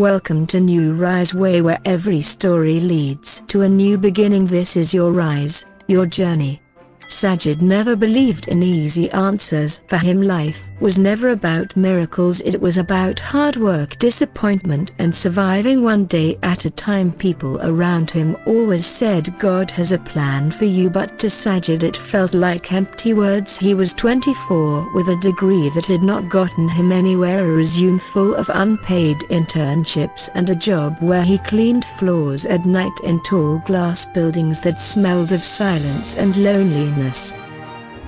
Welcome to NewRise Way, where every story leads to a new beginning. This is your rise, your journey. Sajid never believed in easy answers. For him, life was never about miracles, it was about hard work, disappointment and surviving one day at a time. People around him always said God has a plan for you, but to Sajid it felt like empty words. He was 24 with a degree that had not gotten him anywhere, a resume full of unpaid internships and a job where he cleaned floors at night in tall glass buildings that smelled of silence and loneliness.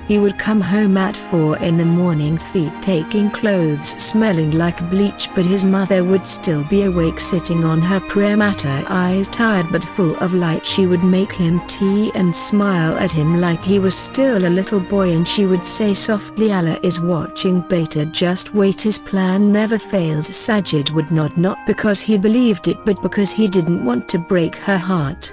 He would come home at 4 in the morning, feet taking clothes smelling like bleach, but his mother would still be awake, sitting on her prayer mat, her eyes tired but full of light. She would make him tea and smile at him like he was still a little boy, and she would say softly, "Allah is watching, beta, just wait, his plan never fails." Sajid would nod, not because he believed it but because he didn't want to break her heart.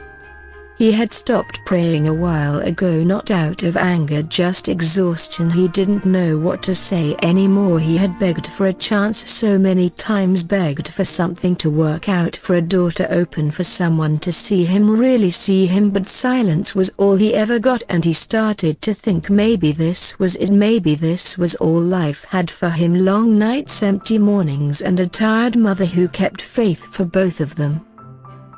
He had stopped praying a while ago, not out of anger, just exhaustion. He didn't know what to say anymore. He had begged for a chance so many times, begged for something to work out, for a door to open, for someone to see him, really see him, but silence was all he ever got, and he started to think maybe this was it, maybe this was all life had for him. Long nights, empty mornings and a tired mother who kept faith for both of them.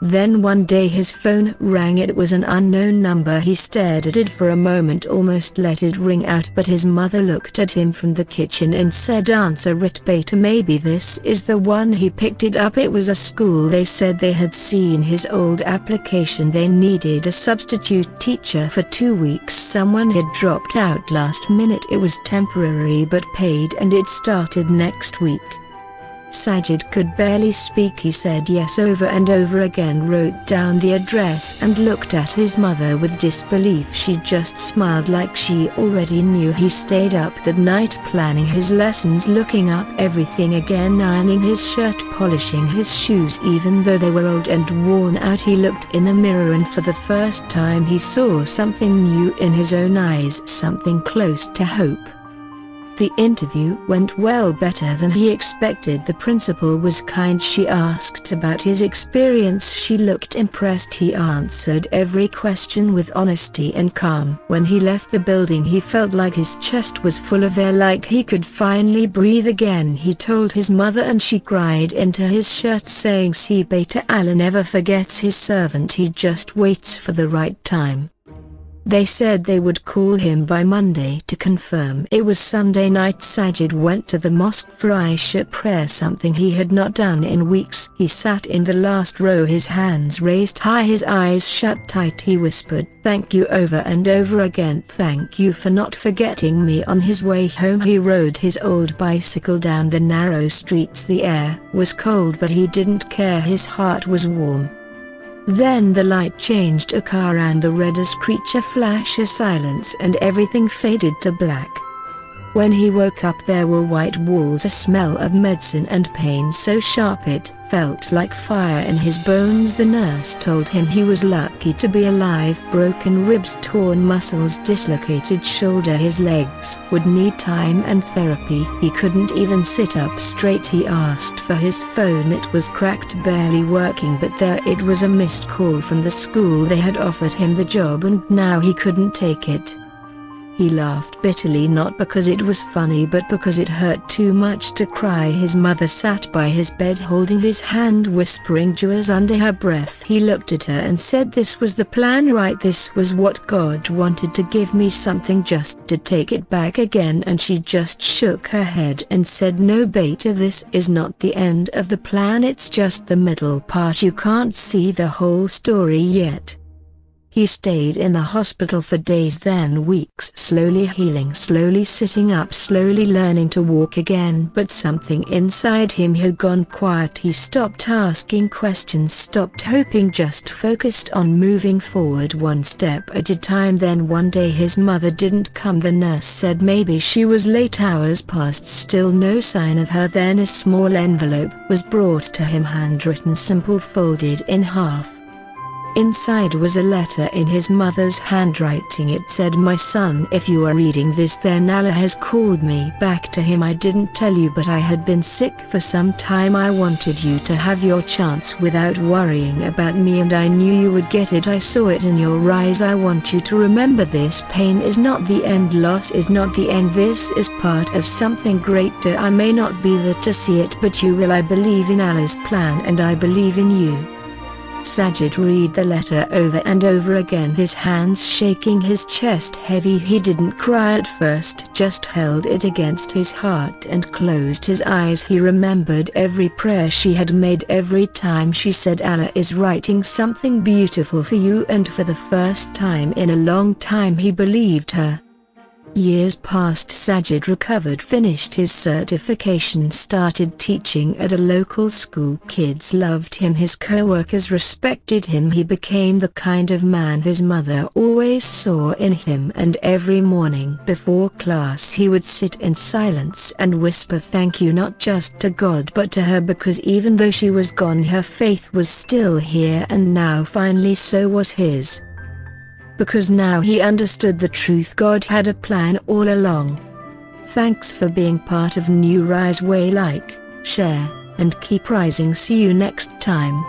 Then one day his phone rang. It was an unknown number. He stared at it for a moment, almost let it ring out, but his mother looked at him from the kitchen and said, "Answer it, beta, maybe this is the one." He picked it up. It was a school. They said they had seen his old application. They needed a substitute teacher for 2 weeks. Someone had dropped out last minute. It was temporary but paid, and it started next week. Sajid could barely speak. He said yes over and over again, wrote down the address and looked at his mother with disbelief. She just smiled like she already knew. He stayed up that night planning his lessons, looking up everything again, ironing his shirt, polishing his shoes. Even though they were old and worn out, he looked in a mirror, and for the first time he saw something new in his own eyes, something close to hope. The interview went well, better than he expected. The principal was kind. She asked about his experience. She looked impressed. He answered every question with honesty and calm. When he left the building, he felt like his chest was full of air, like he could finally breathe again. He told his mother and she cried into his shirt, saying, "See, beta, Allah never forgets his servant. He just waits for the right time." They said they would call him by Monday to confirm. It was Sunday night. Sajid went to the mosque for Isha prayer, something he had not done in weeks. He sat in the last row, his hands raised high, his eyes shut tight. He whispered, "Thank you," over and over again. "Thank you for not forgetting me." On his way home, he rode his old bicycle down the narrow streets. The air was cold, but he didn't care. His heart was warm. Then the light changed. A car and the reddest creature flash, a silence, and everything faded to black. When he woke up, there were white walls, a smell of medicine and pain so sharp it felt like fire in his bones. The nurse told him he was lucky to be alive. Broken ribs, torn muscles, dislocated shoulder. His legs would need time and therapy. He couldn't even sit up straight. He asked for his phone. It was cracked, barely working, but there it was, a missed call from the school. They had offered him the job and now he couldn't take it. He laughed bitterly, not because it was funny but because it hurt too much to cry. His mother sat by his bed holding his hand, whispering duas under her breath. He looked at her and said, "This was the plan, right? This was what God wanted, to give me something just to take it back again." And she just shook her head and said, "No, beta, this is not the end of the plan. It's just the middle part. You can't see the whole story yet." He stayed in the hospital for days, then weeks, slowly healing, slowly sitting up, slowly learning to walk again. But something inside him had gone quiet. He stopped asking questions, stopped hoping, just focused on moving forward one step at a time. Then one day his mother didn't come. The nurse said maybe she was late. Hours passed, still no sign of her. Then a small envelope was brought to him, handwritten, simple, folded in half. Inside was a letter in his mother's handwriting. It said, "My son, if you are reading this, then Allah has called me back to him. I didn't tell you, but I had been sick for some time. I wanted you to have your chance without worrying about me, and I knew you would get it. I saw it in your eyes. I want you to remember this. Pain is not the end. Loss is not the end. This is part of something greater. I may not be there to see it, but you will. I believe in Allah's plan and I believe in you." Sajid read the letter over and over again, his hands shaking, his chest heavy. He didn't cry at first, just held it against his heart and closed his eyes. He remembered every prayer she had made, every time she said, "Allah is writing something beautiful for you," and for the first time in a long time he believed her. Years passed. Sajid recovered, finished his certification, started teaching at a local school. Kids loved him, his co-workers respected him. He became the kind of man his mother always saw in him, and every morning before class he would sit in silence and whisper thank you, not just to God but to her, because even though she was gone, her faith was still here, and now finally so was his. Because now he understood the truth. God had a plan all along. Thanks for being part of NewRise Way. Like, share, and keep rising. See you next time.